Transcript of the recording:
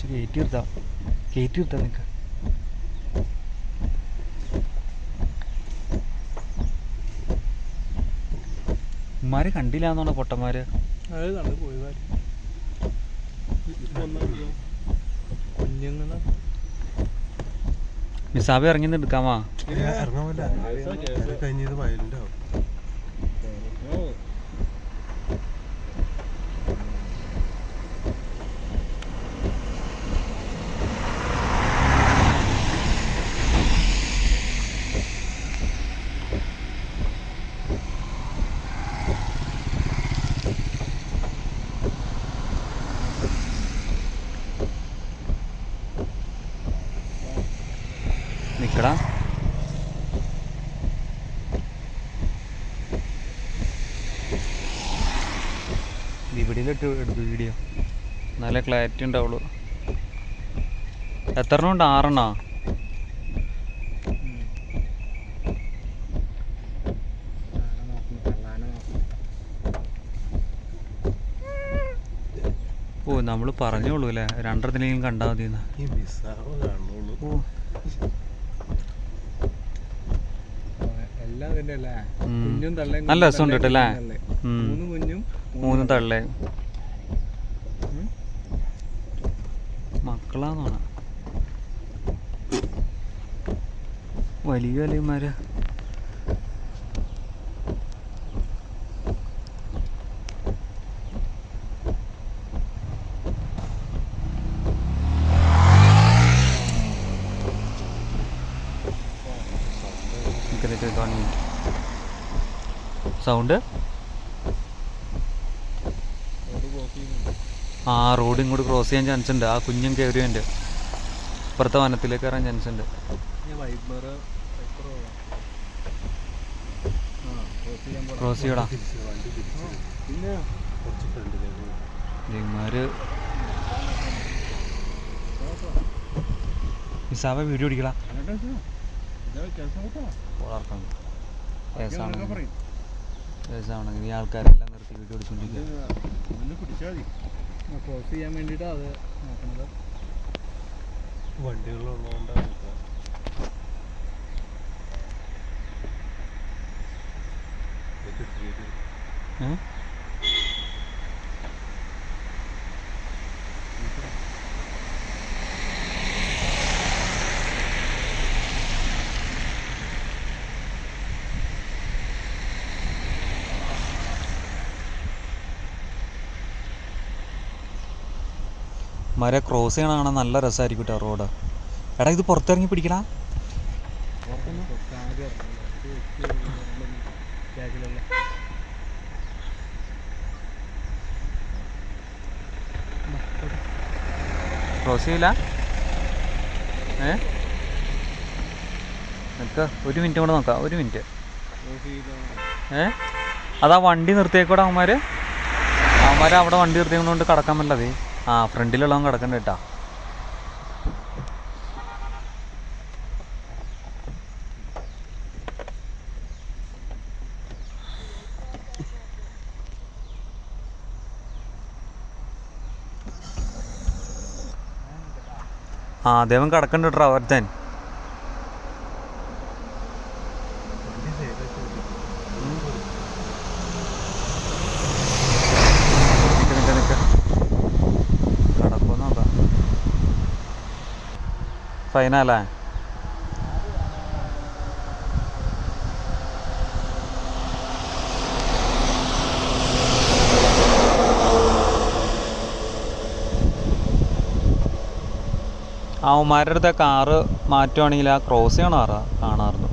കുറച്ച് കയറ്റി നിർത്താം നിൽക്കുക. ഉമ്മാരെ കണ്ടില്ലാന്നാണോ പൊട്ടന്മാര്? മിസാബ് ഇറങ്ങി എടുക്കാമാ. കഴിഞ്ഞത് വയലിൻ്റെ നിക്കടാ. ഇവിടെയിലിട്ട് എടുത്തു വീഡിയോ, നല്ല ക്ലാരിറ്റി ഉണ്ടാവുള്ളൂ. എത്ര എണ്ണം ഉണ്ട്? 6 എണ്ണോ? ഓ നമ്മൾ പറഞ്ഞോളൂ അല്ലേ, 2 കണ്ടാൽ മതി. ഓ നല്ല രസമുണ്ട് കേട്ടല്ലേ. 3 തള്ളേ മക്കളാന്നാണ്. വലിയ വലിയമാര്. സൗണ്ട് റോഡ് ഇങ്ങോട്ട് ക്രോസ് ചെയ്യാൻ ചാൻസ് ഉണ്ട്. ആ കുഞ്ഞും കയറിയുണ്ട്, ഇപ്പുറത്തെ വനത്തിലേക്ക് കയറാൻ ചാൻസ് ഉണ്ട്. ക്രോസ് ചെയ്യടാ. മിസാബ വീഡിയോ പിടിക്കടാ. ഈ ആൾക്കാരെല്ലാം നിർത്തി വീഡിയോ പിടിച്ചോണ്ടിരിക്കുക. ക്രോസ് ചെയ്യാൻ വേണ്ടിയിട്ടാണ് അത് നോക്കുന്നത്. വണ്ടികളുള്ളതുകൊണ്ടാണ്. മര ക്രോസ് ചെയ്യണ കാണാൻ നല്ല രസമായിരിക്കും കേട്ടോ റോഡ്. എടാ ഇത് പുറത്തിറങ്ങി പിടിക്കടാ. ക്രോസ് ചെയ്യില്ല. നിൽക്ക, 1 മിനിറ്റ് കൂടെ നോക്കാം. 1 മിനിറ്റ്. അതാ വണ്ടി നിർത്തിയേക്കൂടെ അവന്മാർ അവിടെ വണ്ടി നിർത്തിയതുകൊണ്ട് കടക്കാൻ പറ്റില്ലതേ. ഫ്രണ്ടിലുള്ളവൻ കിടക്കണ്ട കേട്ടാ. ദേവൻ കിടക്കണ്ട കേട്ടോ അവർജൻ. ഫൈനല്ലേ? അവന്മാരുടെ അടുത്ത കാറ് മാറ്റുവാണെങ്കിൽ ആ ക്രോസ് ചെയ്യണ കാണാറുണ്ട്.